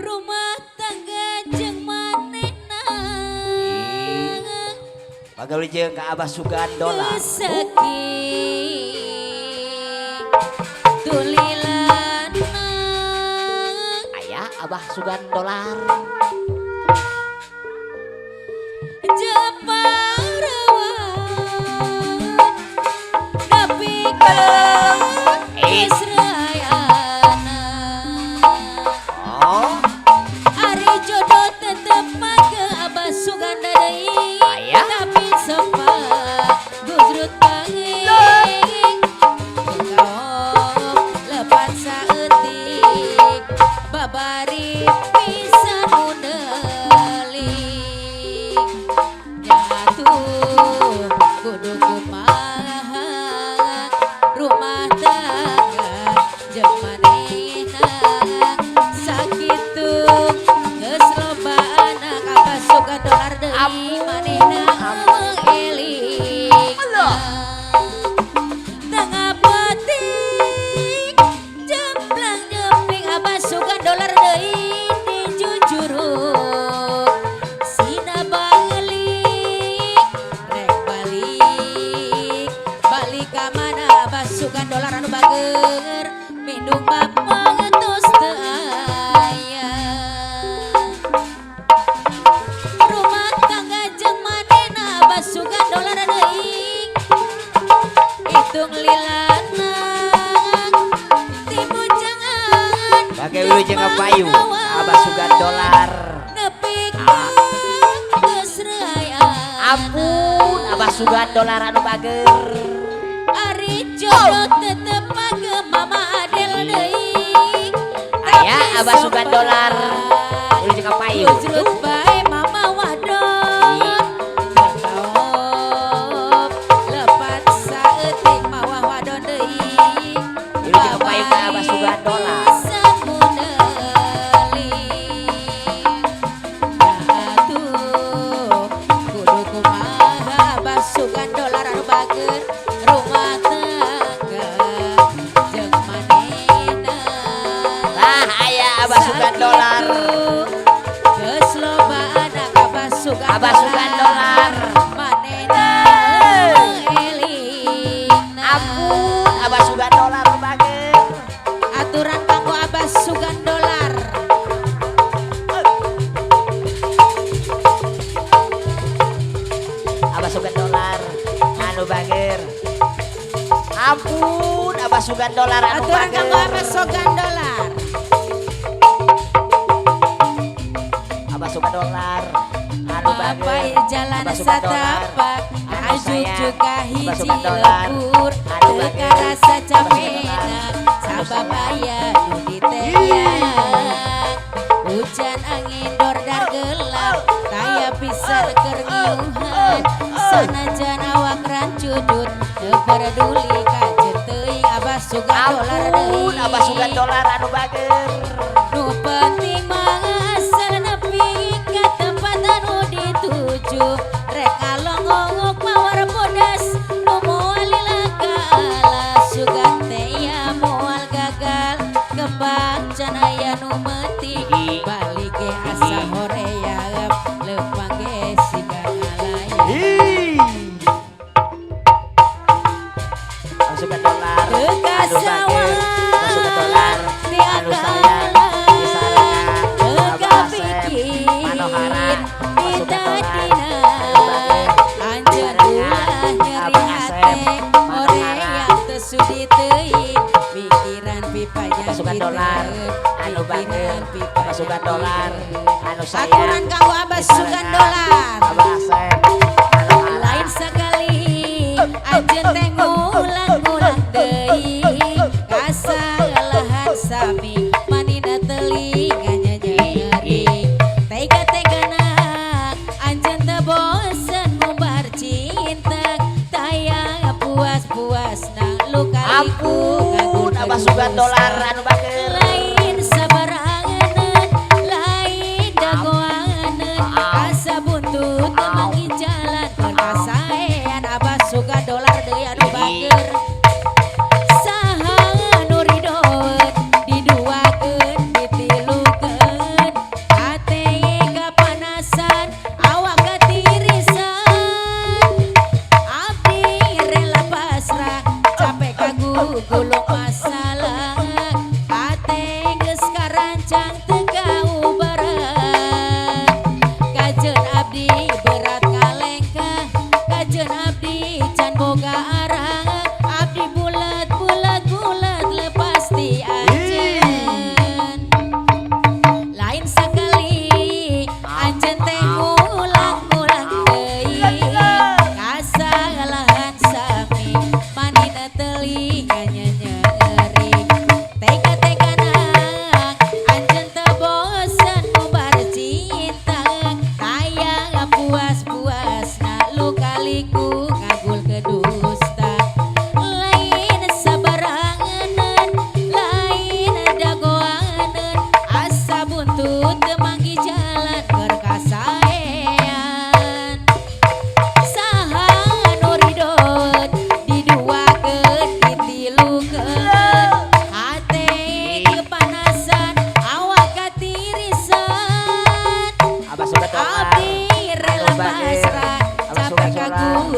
rumah tangga jeung manehna pagawi jeung ka Abah Sugandola sakit tulilana aya Abah Sugandolar Jeparawan nepi ka Israyana oh Ari jodoh tetep make Abah Suganda deui aya tapi sepak gujrut banging kaom lepat saeutik babari pisan mundelik jatuh kudu kumaha rumah tangga jeung manehna sakitu geus loba anak Abah Sugandolar deui manehna eling tengah petik jemplang jempling Abah Sugandolar deui di Jujuruk sina balik rek balik balik ka mana Abah Sugandolar anu bager minum bapang tos teu aya rumah tangga jeung manehna Abah Sugandolar deui hitung lilana ti bujangan pakai wilujeng payu Abah Sugandolar nepi ka Geusreayaan ampun Abah Sugandolar anu bager Ari jodoh tetep pake Mama Adel deui aya Abah Sugandolar wilujeng payu Gujrut bae Mama Wadon Kaom lepat saeutik mawah wadon deui wilujeng payu ka Abah Sugandolar kudu kumaha Abah Sugandolar anu bager rumah tangga jeung manehna lah aya Abah Sugandolar geus loba anak Abah Sugandolar manehna elingna ampun Abah Sugandolar anu bager aturan kanggo Abah Sugandolar Abah Sugandolar anu bager ampun Abah Sugandolar anu aturan kanggo bager Abah Sugandolar Abah Sugandolar anu Apa bager jalan Abah Sugandolar satapak anu ajuk sayang juga Abah hiji Sugandolar lepur anu teu bager karasa Abah capena Sugandolar sabab aya nu diteyang hujan angin dordar gelap taya pisan keur ngiuhan sanajan awak rancudut teu peduli ka teuing Abah Sugandolar ampun deui Abah Sugandolar anu bager nu penting mah asal nepi ka tempat anu dituju rek along-ongok mawar bodas nu moal lilaka ala sugan teh ya moal gagal kembang can aya nu meuting balik ge asa hoream leumpang ge siga ngalaya Ih. Abah Sugandolar teu anu bager kasawang Abah Sugandolar di anu sayang akalan di sarana teu Abah Asep kapikir Manohara di Abah Sugandolar tadina anu bager anjeun ulah nyeri Abah Asep hate ore Manohara yang teu sudi teuing pikiran pipanya Abah Sugandolar anu bager Abah Sugandolar anu sayang aturan kanggo Abah di sarana Sugandolar Abah Asep Manohara lain sekali anjeun teh ngulang-ngulang deui kasalahan sami manina telinganya nyeri tega-tegana anjeun teu bosen ngumbar cinta tayang puas-puasna luka-liku ampun Abah Sugandolar anu bager lain sabarangan lain dagoangan asa buntut temangi jalan perkasaean Abah Sugandolar deui anu bager saha nu ridhoeun diduakeun ditilukeun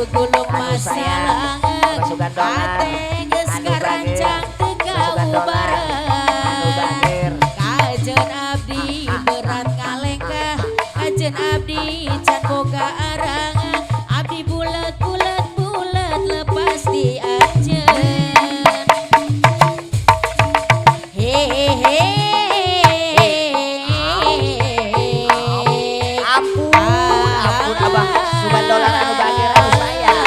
gulung Anu sayang, masalah pasukan dongan. ate geus Anu karancang teu pasukan kau dongan. Anu bareng bagir. kajen abdi berat ngalengkah kajen abdi can boga arang abdi bulet bulet bulet lepas di anjeun hehehe Ampun, ampun abah sugan dolar anu bagir anu sayang.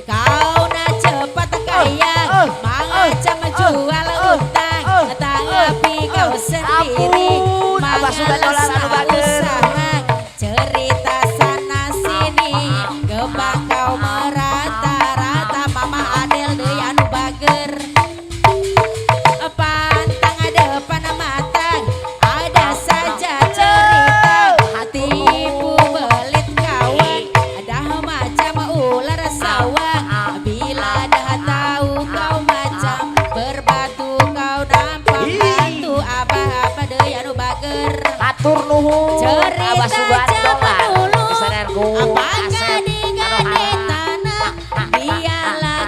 Kau na cepat kaya mangacam jual utang tanggapi kau sendiri Ampun, abah sugan dolar anu bagir. usaha cerita sana sini gebang kau merata-rata mama Adel deui anu bager pantang depan mata ada saja cerita hati ibu belit kawan dah macam ular sawah bila dah tahu kau macam berbatu kau nampak batu abah deui anu bager Atur nuhun cerita abah sugan zaman dolar. dulu Pesananku apakah Asep digade anu tanah dialah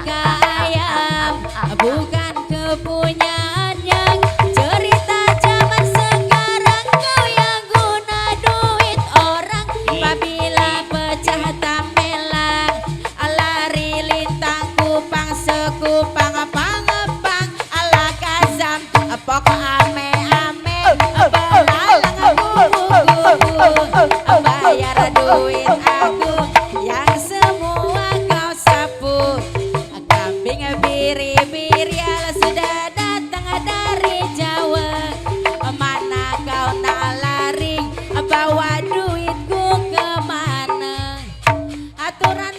ayam bukan kepunyaan yang cerita zaman sekarang kau yang guna duit orang apabila pecah tamelang lari lintang kupang sekupang pangepang ala kazam pokok ame-ame belalang kuku-kuku bayar duit aku yang semua kau sapu kambing biri-biri ala sudah datang dari Jawa mana kau nak lari bawa duitku kemana aturan